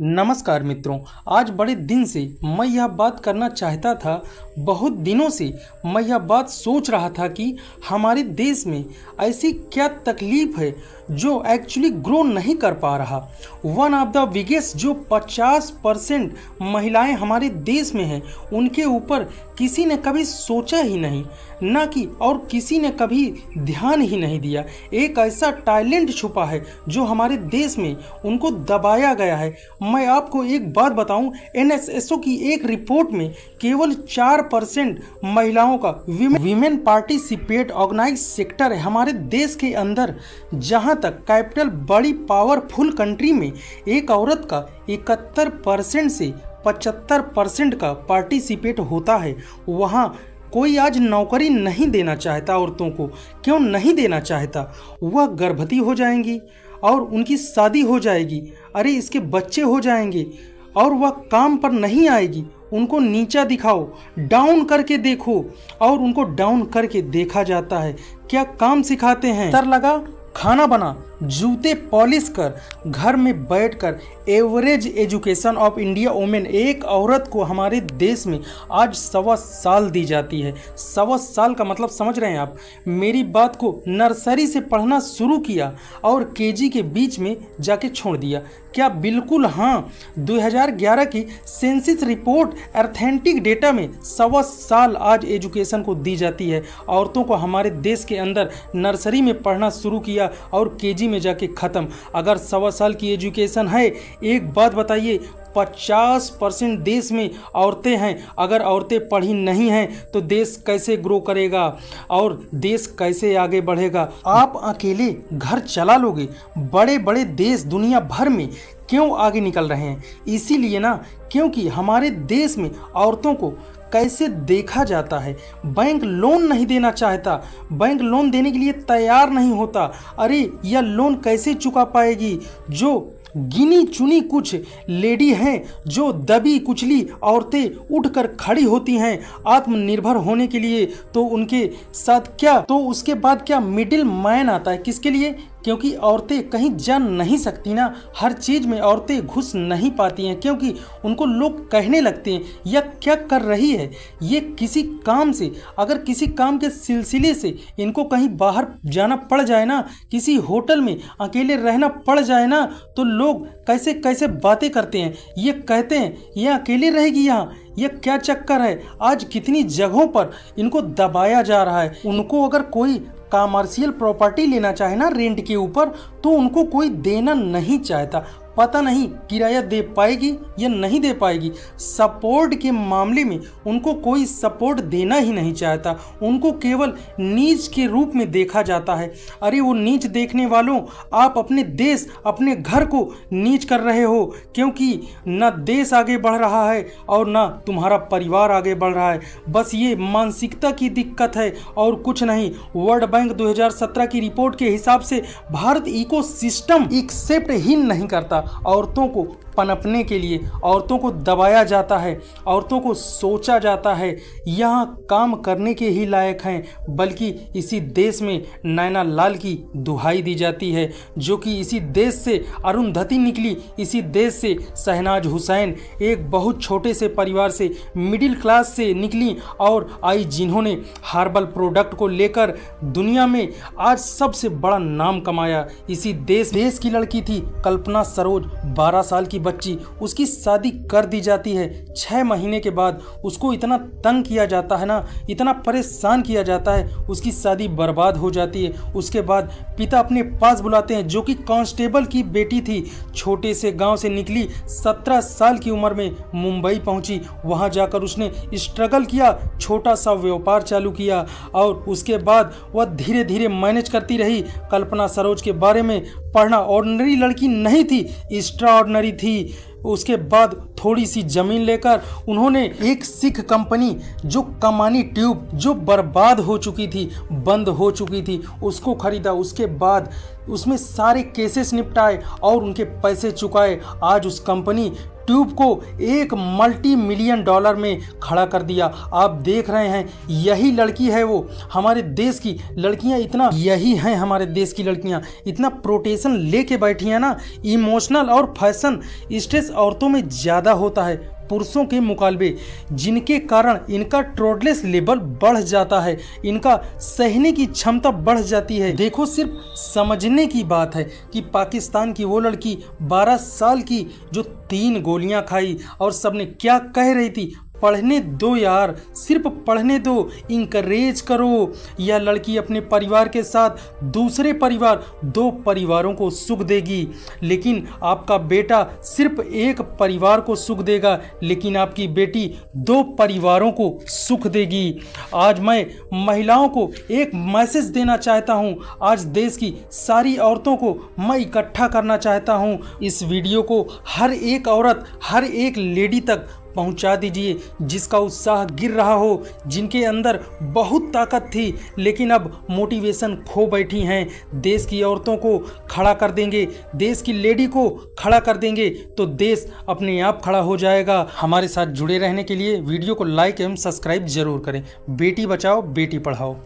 नमस्कार मित्रों, आज बड़े दिन से मैं यह बात करना चाहता था। बहुत दिनों से मैं यह बात सोच रहा था कि हमारे देश में ऐसी क्या तकलीफ है जो एक्चुअली ग्रो नहीं कर पा रहा। वन ऑफ द बिगेस्ट जो 50% महिलाएं हमारे देश में हैं, उनके ऊपर किसी ने कभी सोचा ही नहीं, ना कि और किसी ने कभी ध्यान ही नहीं दिया। एक ऐसा टैलेंट छुपा है जो हमारे देश में उनको दबाया गया है। मैं आपको एक बात बताऊं, एनएसएसओ की एक रिपोर्ट में केवल 4% महिलाओं का वीमेन पार्टिसिपेट ऑर्गेनाइज सेक्टर है हमारे देश के अंदर। जहां तक कैपिटल बड़ी पावरफुल कंट्री में एक औरत का 71% से 75% का पार्टिसिपेट होता है, वहां कोई आज नौकरी नहीं देना चाहता औरतों को। क्यों नहीं देना चाहता? वह गर्भवती हो जाएंगी और उनकी शादी हो जाएगी, अरे इसके बच्चे हो जाएंगे और वह काम पर नहीं आएगी। उनको नीचा दिखाओ, डाउन करके देखो, और उनको डाउन करके देखा जाता है। क्या काम सिखाते हैं? तर लगा, खाना बना, जूते पॉलिश कर, घर में बैठकर average education of India women एक औरत को हमारे देश में आज 1.25 साल दी जाती है। 1.25 साल का मतलब समझ रहे हैं आप? मेरी बात को नर्सरी से पढ़ना शुरू किया और केजी के बीच में जाके छोड़ दिया। क्या बिल्कुल हाँ, 2011 की सेंसस रिपोर्ट ऑथेंटिक डेटा में 1.25 साल आज एजुकेशन को दी जाती है औरतों को हमारे देश के अंदर। नर्सरी में पढ़ना शुरू किया और केजी में जाके ख़त्म। अगर 1.25 साल की एजुकेशन है, एक बात बताइए, 50% देश में औरतें हैं। अगर औरतें पढ़ी नहीं हैं तो देश कैसे ग्रो करेगा और देश कैसे आगे बढ़ेगा? आप अकेले घर चला लोगे, बड़े बड़े देश दुनिया भर में क्यों आगे निकल रहे हैं? इसीलिए ना, क्योंकि हमारे देश में औरतों को कैसे देखा जाता है। बैंक लोन नहीं देना चाहता, बैंक लोन देने के लिए तैयार नहीं होता। अरे यह लोन कैसे चुका पाएगी? जो गिनी चुनी कुछ लेडी हैं, जो दबी कुचली औरतें उठकर खड़ी होती हैं आत्मनिर्भर होने के लिए, तो उनके साथ क्या, तो उसके बाद क्या मिडिल मैन आता है। किसके लिए? क्योंकि औरतें कहीं जा नहीं सकती ना, हर चीज़ में औरतें घुस नहीं पाती हैं, क्योंकि उनको लोग कहने लगते हैं यह क्या कर रही है। ये किसी काम से, अगर किसी काम के सिलसिले से इनको कहीं बाहर जाना पड़ जाए ना, किसी होटल में अकेले रहना पड़ जाए ना, तो लोग कैसे कैसे बातें करते हैं। ये कहते हैं ये अकेले रहेगी यहाँ, ये क्या चक्कर है। आज कितनी जगहों पर इनको दबाया जा रहा है। उनको अगर कोई कमर्शियल प्रॉपर्टी लेना चाहे ना रेंट के ऊपर, तो उनको कोई देना नहीं चाहता। पता नहीं किराया दे पाएगी या नहीं दे पाएगी। सपोर्ट के मामले में उनको कोई सपोर्ट देना ही नहीं चाहता। उनको केवल नीच के रूप में देखा जाता है। अरे वो नीच देखने वालों, आप अपने देश, अपने घर को नीच कर रहे हो, क्योंकि ना देश आगे बढ़ रहा है और ना तुम्हारा परिवार आगे बढ़ रहा है। बस ये मानसिकता की दिक्कत है और कुछ नहीं। वर्ल्ड बैंक 2017 की रिपोर्ट के हिसाब से भारत इकोसिस्टम एक्सेप्ट ही नहीं करता। औरतों को पनपने के लिए औरतों को दबाया जाता है, औरतों को सोचा जाता है यहाँ काम करने के ही लायक हैं, बल्कि इसी देश में नैना लाल की दुहाई दी जाती है, जो कि इसी देश से अरुंधति निकली, इसी देश से शहनाज हुसैन एक बहुत छोटे से परिवार से, मिडिल क्लास से निकली और आई, जिन्होंने हर्बल प्रोडक्ट को लेकर दुनिया में आज सबसे बड़ा नाम कमाया। इसी देश की लड़की थी कल्पना सरोज, 12 साल की बच्ची, उसकी शादी कर दी जाती है। 6 महीने के बाद उसको इतना तंग किया जाता है ना, इतना परेशान किया जाता है, उसकी शादी बर्बाद हो जाती है। उसके बाद पिता अपने पास बुलाते हैं, जो कि कांस्टेबल की बेटी थी, छोटे से गांव से निकली, 17 साल की उम्र में मुंबई पहुंची। वहां जाकर उसने स्ट्रगल किया, छोटा सा व्यापार चालू किया और उसके बाद वह धीरे धीरे मैनेज करती रही। कल्पना सरोज के बारे में पढ़ना, ऑर्डिनरी लड़की नहीं थी, एक्स्ट्रा ऑर्डिनरी थी। उसके बाद थोड़ी सी जमीन लेकर उन्होंने एक सिख कंपनी जो कमानी ट्यूब जो बर्बाद हो चुकी थी, बंद हो चुकी थी, उसको खरीदा। उसके बाद उसमें सारे केसेस निपटाए और उनके पैसे चुकाए। आज उस कंपनी ट्यूब को एक मल्टी मिलियन डॉलर में खड़ा कर दिया। आप देख रहे हैं, यही लड़की है वो। हमारे देश की लड़कियां यही हैं हमारे देश की लड़कियां इतना प्रोटेक्शन लेके बैठी हैं ना। इमोशनल और फैशन स्ट्रेस औरतों में ज़्यादा होता है पुरुषों के मुकाबले, जिनके कारण इनका टॉलरेंस लेवल बढ़ जाता है, इनका सहने की क्षमता बढ़ जाती है। देखो, सिर्फ समझने की बात है कि पाकिस्तान की वो लड़की 12 साल की जो 3 गोलियां खाई और सबने क्या कह रही थी, पढ़ने दो यार, सिर्फ पढ़ने दो, इंकरेज करो। यह लड़की अपने परिवार के साथ दूसरे परिवार 2 परिवारों को सुख देगी, लेकिन आपका बेटा सिर्फ एक परिवार को सुख देगा, लेकिन आपकी बेटी 2 परिवारों को सुख देगी। आज मैं महिलाओं को एक मैसेज देना चाहता हूं। आज देश की सारी औरतों को मैं इकट्ठा करना चाहता हूं। इस वीडियो को हर एक औरत, हर एक लेडी तक पहुंचा दीजिए जिसका उत्साह गिर रहा हो, जिनके अंदर बहुत ताकत थी लेकिन अब मोटिवेशन खो बैठी हैं। देश की औरतों को खड़ा कर देंगे, देश की लेडी को खड़ा कर देंगे तो देश अपने आप खड़ा हो जाएगा। हमारे साथ जुड़े रहने के लिए वीडियो को लाइक एवं सब्सक्राइब जरूर करें। बेटी बचाओ, बेटी पढ़ाओ।